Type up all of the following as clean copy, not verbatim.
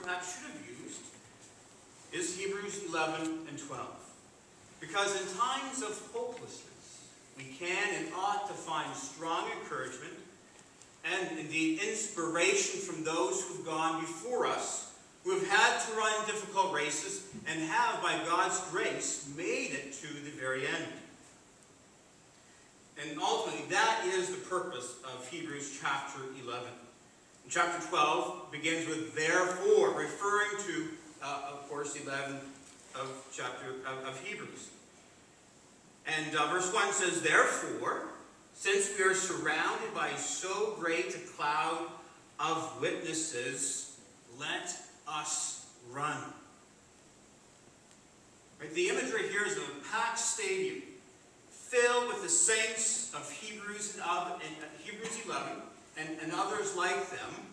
perhaps should have used is Hebrews 11 and 12. Because in times of hopelessness, we can and ought to find strong encouragement and indeed inspiration from those who have gone before us, who have had to run difficult races and have, by God's grace, made it to the very end. And ultimately, that is the purpose of Hebrews chapter 11. And chapter 12 begins with therefore, referring to, of course, 11 of Hebrews. And verse 1 says, therefore, since we are surrounded by so great a cloud of witnesses, let us run. Right? The imagery here is of a packed stadium filled with the saints of Hebrews 11 and others like them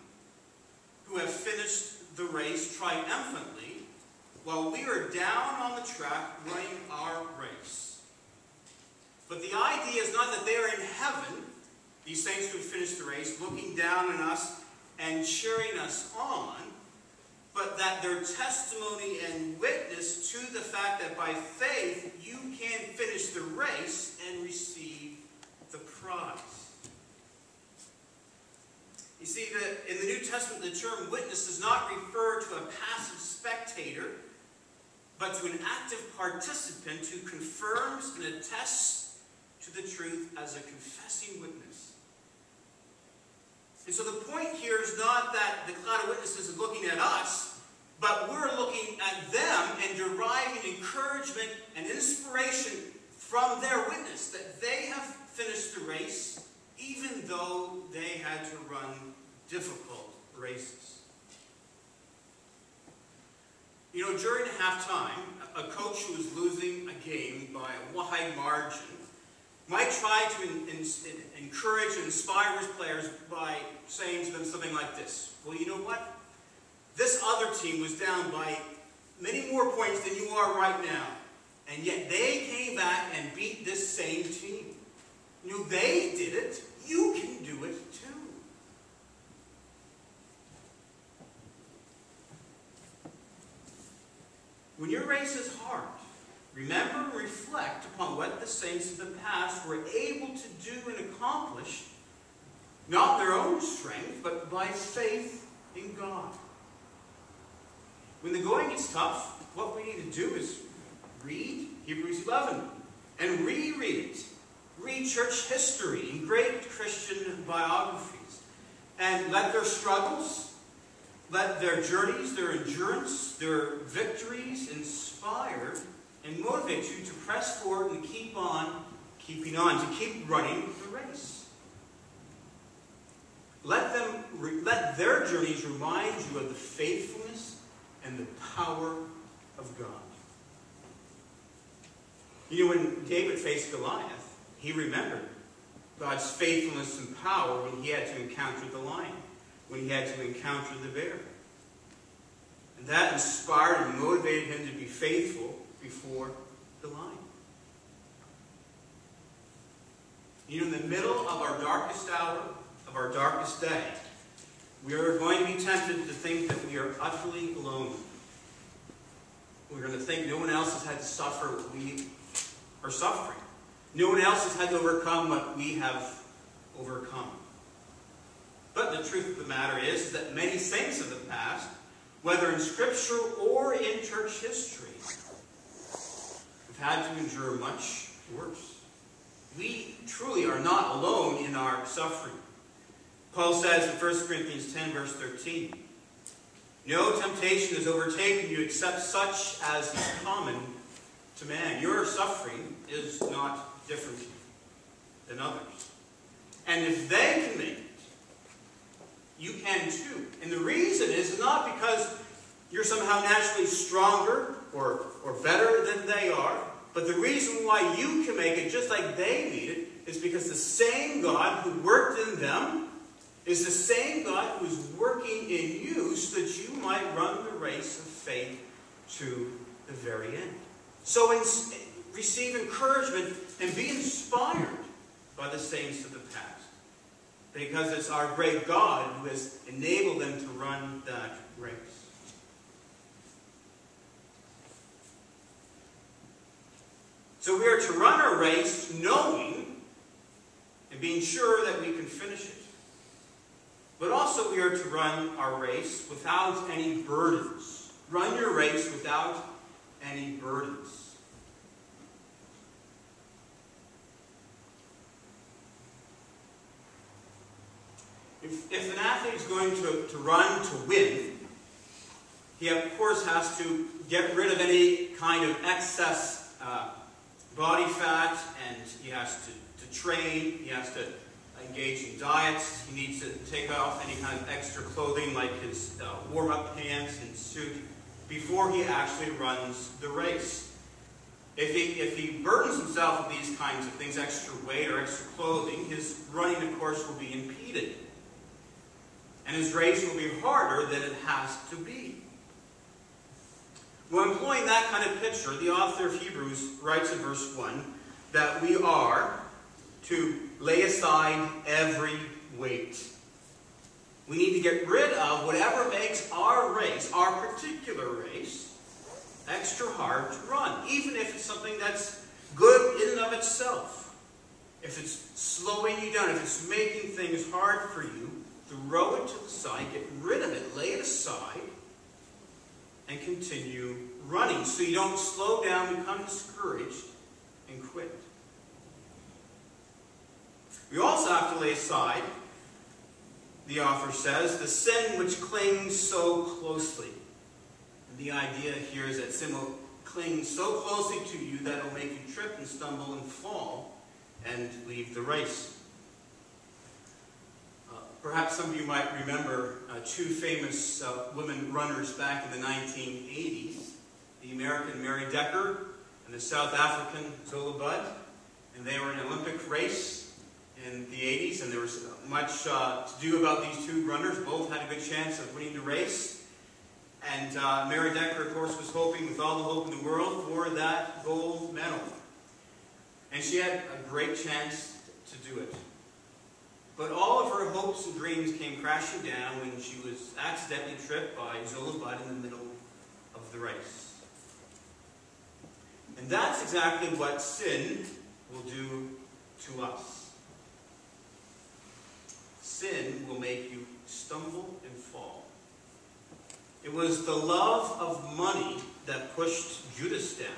who have finished the race triumphantly while we are down on the track running our race. But the idea is not that they are in heaven, these saints who have finished the race, looking down on us and cheering us on, but that their testimony and witness to the fact that by faith you can finish the race and receive the prize. You see, that in the New Testament, the term witness does not refer to a passive spectator, but to an active participant who confirms and attests to the truth as a confessing witness. And so the point here is not that the cloud of witnesses is looking at us, but we're looking at them and deriving encouragement and inspiration from their witness, that they have finished the race, even though they had to run difficult races. You know, during halftime, a coach who was losing a game by a wide margin might try to encourage and inspire his players by saying to them something like this. Well, you know what? This other team was down by many more points than you are right now. And yet they came back and beat this same team. You know, they did it. You can do it too. When your race is hard, remember and reflect upon what the saints of the past were able to do and accomplish, not in their own strength, but by faith in God. When the going gets tough, what we need to do is read Hebrews 11 and reread it. Read church history and great Christian biographies. And let their struggles, let their journeys, their endurance, their victories inspire and motivate you to press forward and keep on keeping on, to keep running the race. Let their journeys remind you of the faithfulness and the power of God. You know, when David faced Goliath, he remembered God's faithfulness and power when he had to encounter the lion, when he had to encounter the bear. And that inspired and motivated him to be faithful before the lion. You know, in the middle of our darkest hour, of our darkest day, we are going to be tempted to think that we are utterly alone. We're going to think no one else has had to suffer what we are suffering. No one else has had to overcome what we have overcome. But the truth of the matter is that many saints of the past, whether in Scripture or in church history, have had to endure much worse. We truly are not alone in our suffering. Paul says in 1 Corinthians 10, verse 13, no temptation has overtaken you except such as is common to man. Your suffering is not different than others. And if they can make it, you can too. And the reason is not because you're somehow naturally stronger or better than they are, but the reason why you can make it just like they made it is because the same God who worked in them is the same God who is working in you so that you might run the race of faith to the very end. So receive encouragement and be inspired by the saints of the past, because it's our great God who has enabled them to run that race. So we are to run our race knowing and being sure that we can finish it. But also we are to run our race without any burdens. Run your race without any burdens. If an athlete is going to run to win, he of course has to get rid of any kind of excess body fat, and he has to train, he has to engage in diets, he needs to take off any kind of extra clothing like his warm-up pants and suit before he actually runs the race. If he burdens himself with these kinds of things, extra weight or extra clothing, his running, of course, will be impeded. And his race will be harder than it has to be. Well, employing that kind of picture, the author of Hebrews writes in verse 1 that we are to lay aside every weight. We need to get rid of whatever makes our race, our particular race, extra hard to run, even if it's something that's good in and of itself. If it's slowing you down, if it's making things hard for you, throw it to the side, get rid of it, lay it aside, and continue running so you don't slow down, become discouraged, and quit. We also have to lay aside, the author says, the sin which clings so closely. And the idea here is that sin will cling so closely to you that it will make you trip and stumble and fall and leave the race. Perhaps some of you might remember two famous women runners back in the 1980s, the American Mary Decker and the South African Zola Budd. And they were in an Olympic race in the 80s, and there was much to do about these two runners. Both had a good chance of winning the race. And Mary Decker, of course, was hoping with all the hope in the world for that gold medal. And she had a great chance to do it. But all of her hopes and dreams came crashing down when she was accidentally tripped by Zola Budd in the middle of the race. And that's exactly what sin will do to us. Sin will make you stumble and fall. It was the love of money that pushed Judas down.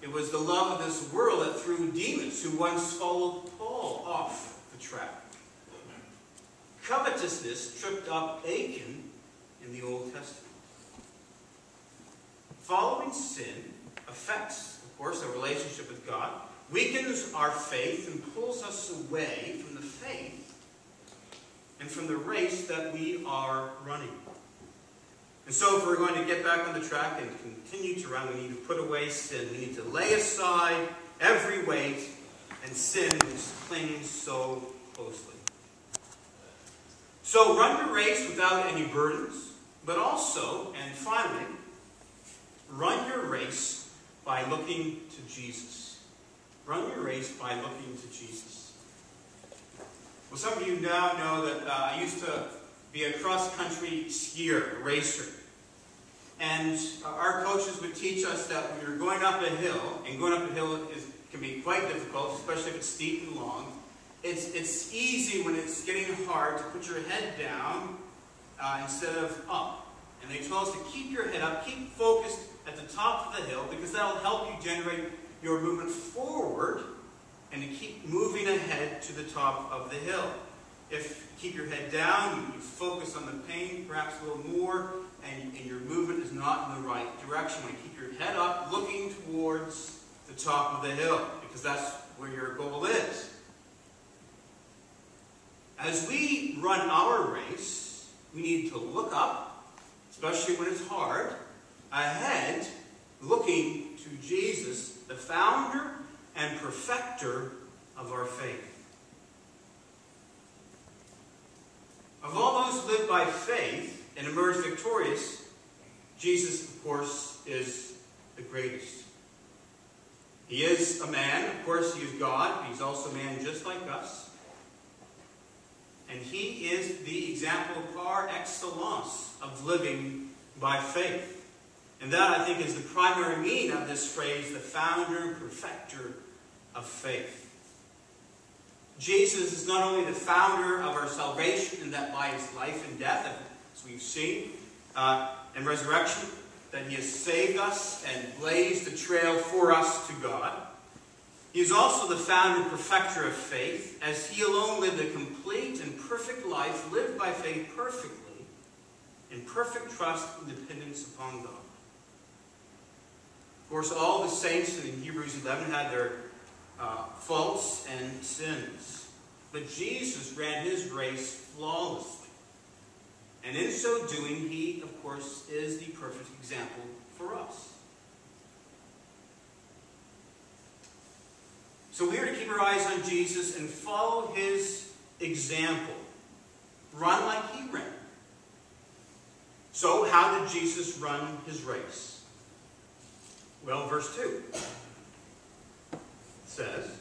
It was the love of this world that threw Demas, who once followed Paul, off the track. Covetousness tripped up Achan in the Old Testament. Following sin affects, of course, our relationship with God, weakens our faith, and pulls us away from the faith and from the race that we are running. And so if we're going to get back on the track and continue to run, we need to put away sin. We need to lay aside every weight and sin which clings so closely. So run your race without any burdens, but also, and finally, run your race by looking to Jesus. Run your race by looking to Jesus. Well, some of you now know that I used to be a cross-country skier, a racer. And our coaches would teach us that when you're going up a hill, and going up a hill can be quite difficult, especially if it's steep and long. It's easy when it's getting hard to put your head down instead of up. And they told us to keep your head up, keep focused at the top of the hill, because that'll help you generate your movement forward and to keep moving ahead to the top of the hill. If you keep your head down, you focus on the pain perhaps a little more, and your movement is not in the right direction. When you keep your head up, looking towards the top of the hill, because that's where your goal is. As we run our race, we need to look up, especially when it's hard, ahead, looking to Jesus, the founder and perfecter of our faith. Of all those who live by faith and emerge victorious, Jesus, of course, is the greatest. He is a man, of course, he is God, but he's also a man just like us. And he is the example par excellence of living by faith. And that, I think, is the primary meaning of this phrase, the founder and perfecter of faith. Jesus is not only the founder of our salvation, in that by his life and death, as we've seen, and resurrection, that he has saved us and blazed a trail for us to God. He is also the founder and perfecter of faith, as he alone lived a complete and perfect life, lived by faith perfectly, in perfect trust and dependence upon God. Of course, all the saints in Hebrews 11 had their faults and sins. But Jesus ran his race flawlessly. And in so doing, he, of course, is the perfect example for us. So we are to keep our eyes on Jesus and follow his example. Run like he ran. So how did Jesus run his race? Well, verse 2 says,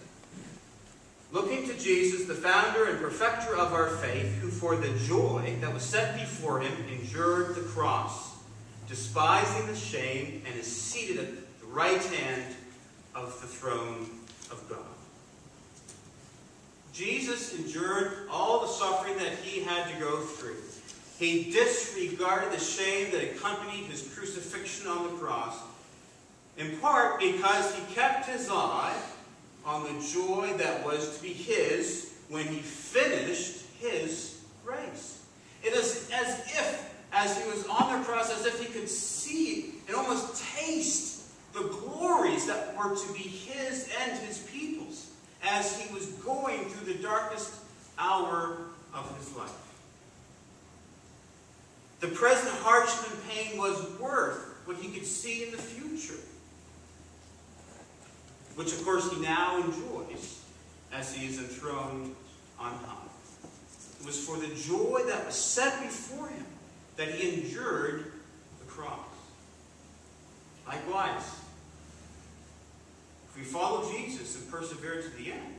looking to Jesus, the founder and perfecter of our faith, who for the joy that was set before him endured the cross, despising the shame, and is seated at the right hand of the throne of God. Jesus endured all the suffering that he had to go through. He disregarded the shame that accompanied his crucifixion on the cross, in part because he kept his eye on the joy that was to be his when he finished his race. It is as if, as he was on the cross, as if he could see and almost taste the glories that were to be his and his people's as he was going through the darkest hour of his life. The present hardship and pain was worth what he could see in the future, which of course he now enjoys as he is enthroned on high. It was for the joy that was set before him that he endured the cross. Likewise, if we follow Jesus and persevere to the end,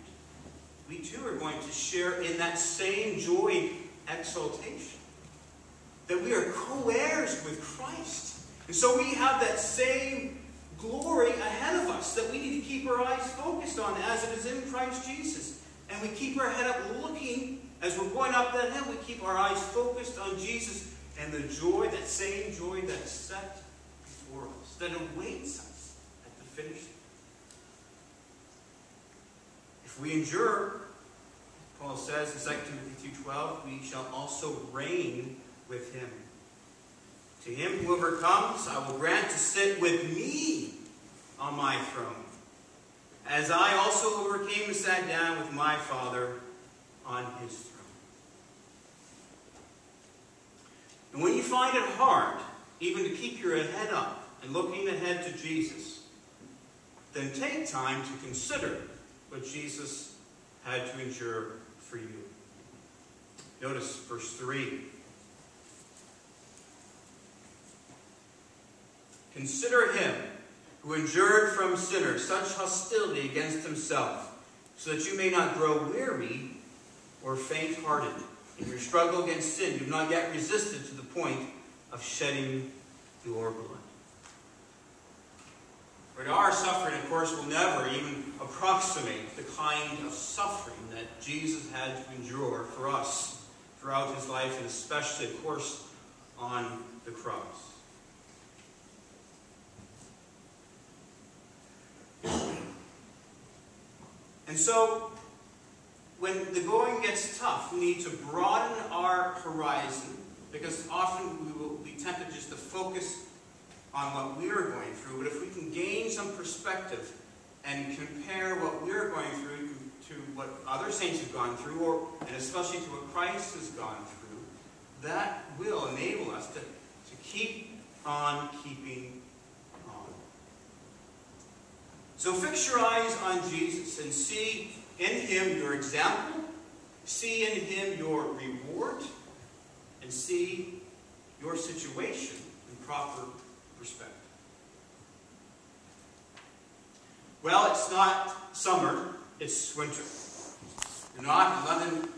we too are going to share in that same joy and exaltation. That we are co-heirs with Christ. And so we have that same glory ahead of us that we need to keep our eyes focused on as it is in Christ Jesus. And we keep our head up looking, as we're going up that hill, we keep our eyes focused on Jesus and the joy, that same joy that's set before us, that awaits us at the finish line. If we endure, Paul says in 2 Timothy 2:12, we shall also reign with him. To him who overcomes, I will grant to sit with me on my throne, as I also overcame and sat down with my Father on his throne. And when you find it hard, even to keep your head up and looking ahead to Jesus, then take time to consider what Jesus had to endure for you. Notice verse 3. Consider him who endured from sinners such hostility against himself, so that you may not grow weary or faint-hearted. In your struggle against sin, you have not yet resisted to the point of shedding your blood. But our suffering, of course, will never even approximate the kind of suffering that Jesus had to endure for us throughout his life, and especially, of course, on the cross. And so, when the going gets tough, we need to broaden our horizon, because often we will be tempted just to focus on what we are going through. But if we can gain some perspective and compare what we're going through to what other saints have gone through, and especially to what Christ has gone through, that will enable us to keep on keeping on. So fix your eyes on Jesus and see in him your example, see in him your reward, and see your situation in proper perspective. Well, it's not summer, it's winter. You're not in London